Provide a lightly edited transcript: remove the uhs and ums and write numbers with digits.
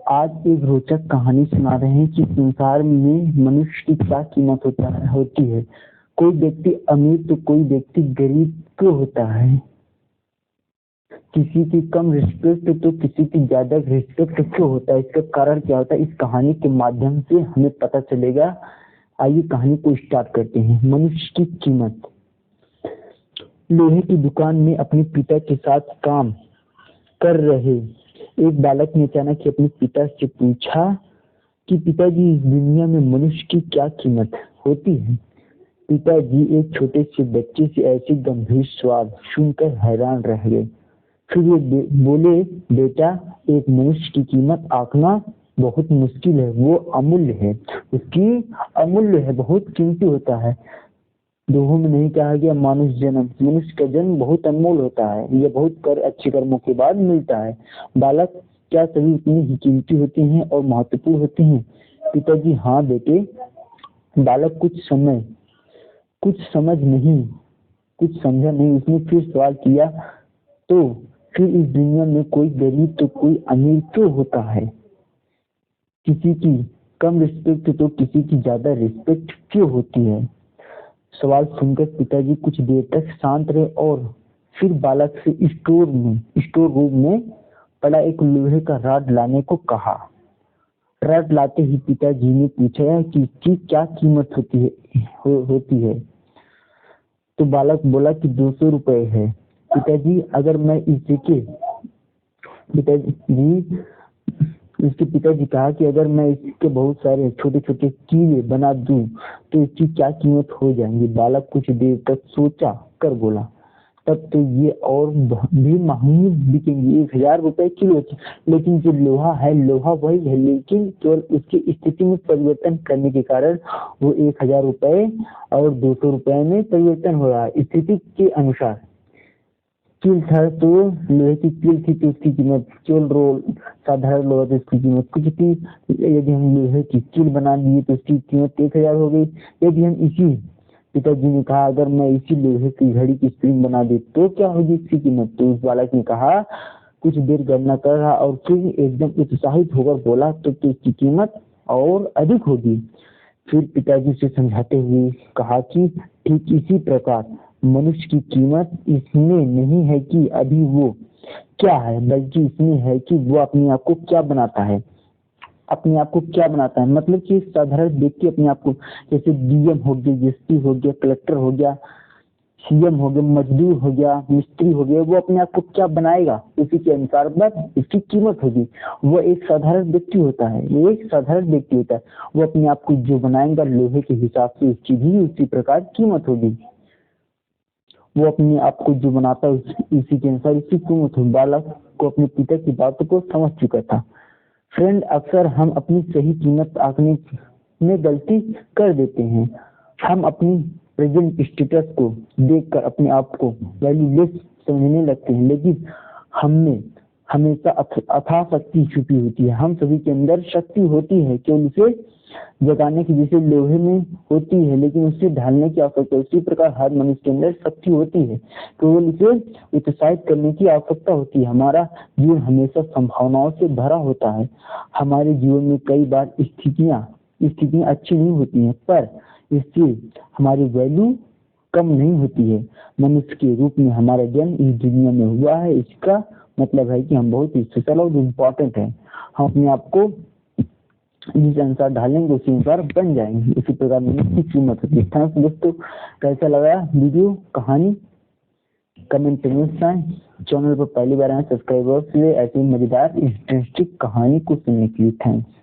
आज एक रोचक कहानी सुना रहे हैं कि संसार में मनुष्य की क्या कीमत होती है। कोई व्यक्ति अमीर तो कोई व्यक्ति गरीब क्यों होता है। किसी की कम रिस्पेक्ट तो किसी की ज्यादा रिस्पेक्ट क्यों होता है। इसका कारण क्या होता है, इस कहानी के माध्यम से हमें पता चलेगा। आइए कहानी को स्टार्ट करते हैं। मनुष्य की कीमत। लोहे की दुकान में अपने पिता के साथ काम कर रहे एक बालक ने अचानक अपने पिता से पूछा कि पिताजी, इस दुनिया में मनुष्य की क्या कीमत होती है। पिताजी एक छोटे से बच्चे से ऐसे गंभीर सवाल सुनकर हैरान रह गए। फिर वो बोले, बेटा, एक मनुष्य की कीमत आंकना बहुत मुश्किल है। वो अमूल्य है, उसकी अमूल्य है, बहुत कीमती होता है। दोहों में नहीं कहा गया मनुष्य जन्म, मनुष्य का जन्म बहुत अनमोल होता है। यह बहुत अच्छे कर्मों के बाद मिलता है। बालक, क्या सभी इतनी ही कीमती होते हैं और महत्वपूर्ण होते हैं। पिताजी, हाँ बेटे। बालक कुछ समझा नहीं। उसने फिर सवाल किया, तो फिर इस दुनिया में कोई गरीब तो कोई अमीर क्यों होता है। किसी की कम रिस्पेक्ट तो किसी की ज्यादा रिस्पेक्ट क्यों होती है। सवाल सुनकर पिताजी कुछ देर तक शांत रहे और फिर बालक से स्टोर रूम में पड़ा एक लोहे का रॉड लाने को कहा। रॉड लाते ही पिताजी ने पूछा कि इसकी क्या कीमत होती है। तो बालक बोला कि 200 रुपए है। पिताजी, अगर मैं उसके पिताजी कहा कि अगर मैं इसके बहुत सारे छोटे छोटे कीड़े बना दूं तो इसकी क्या कीमत हो जाएंगी। बालक कुछ देर तक सोचा कर बोला, तब तो ये और भी महंगी बिकेंगी, 1000 रुपए किलो। लेकिन जो लोहा है, लोहा वही है, लेकिन केवल उसकी स्थिति में परिवर्तन करने के कारण वो 1000 रुपए और 200 रुपए में परिवर्तन हो रहा है स्थिति के अनुसार। कील था तो लोहे की कील थी तो उसकी कीमत केवल साधारण लोहा तो उसकी कीमत कुछ थी। यदि हम लोहे की कील बना दिए तो उसकी कीमत 1000 हो गई। यदि हम पिताजी ने कहा, अगर मैं इसी लोहे की घड़ी की स्प्रिंग बना दे तो क्या होगी इसकी कीमत। तो उस बालक ने कहा, कुछ देर गणना कर रहा और फिर एकदम उत्साहित होकर बोला, तो इसकी कीमत और अधिक होगी। फिर पिताजी से समझाते हुए कहा कि ठीक इसी प्रकार मनुष्य की कीमत इसमें नहीं है कि अभी वो क्या है, बल्कि इसमें है कि वो अपने आप को क्या बनाता है। मतलब कि साधारण व्यक्ति अपने आप को, जैसे डीएम हो गया, एसपी हो गया, कलेक्टर हो गया, सीएम हो गया, मजदूर हो गया, मिस्त्री हो गया, वो अपने आप को क्या बनाएगा उसी के अनुसार बस इसकी कीमत होगी। वो एक साधारण व्यक्ति होता है, वो अपने आप को जो बनाएगा लोहे के हिसाब से उसकी भी उसी प्रकार कीमत होगी। वो अपने आप को जो बनाता है उसी के अनुसार उसकी कीमत होगी। बालक को अपने पिता की बातों को समझ चुका था। फ्रेंड, अक्सर हम अपनी सही कीमत आंकने में गलती कर देते हैं। हम अपनी प्रेजेंट स्टेटस को देखकर अपने आप को वैल्यूलेस समझने लगते हैं, लेकिन हममें हमेशा अथाह शक्ति छुपी होती है। हम सभी के अंदर शक्ति होती है, केवल उसे जगाने की जैसे लोहे में होती है, लेकिन उसे ढालने की आवश्यकता है। उसी प्रकार हर मनुष्य के अंदर शक्ति होती है, केवल उसे उत्साहित करने की आवश्यकता होती है। हमारा जीवन हमेशा संभावनाओं से भरा होता है। हमारे जीवन में कई बार स्थितियां अच्छी नहीं होती हैं, पर इससे हमारी वैल्यू कम नहीं होती है। मनुष्य के रूप में हमारा जन्म इस दुनिया में हुआ है, इसका मतलब है कि हम बहुत ही स्पेशल और इम्पोर्टेंट है। हम अपने आप को जिस अनुसार ढालेंगे उसी अनुसार बन जाएंगे। इसी प्रकार मनुष्य की कीमत होती है। थैंक्स दोस्तों, कैसा लगा वीडियो कहानी कमेंट में बताएं। चैनल पर पहली बार आए सब्सक्राइबर्स ऐसी मजेदार इंटरेस्टिंग कहानी को सुनने के लिए थैंक्स।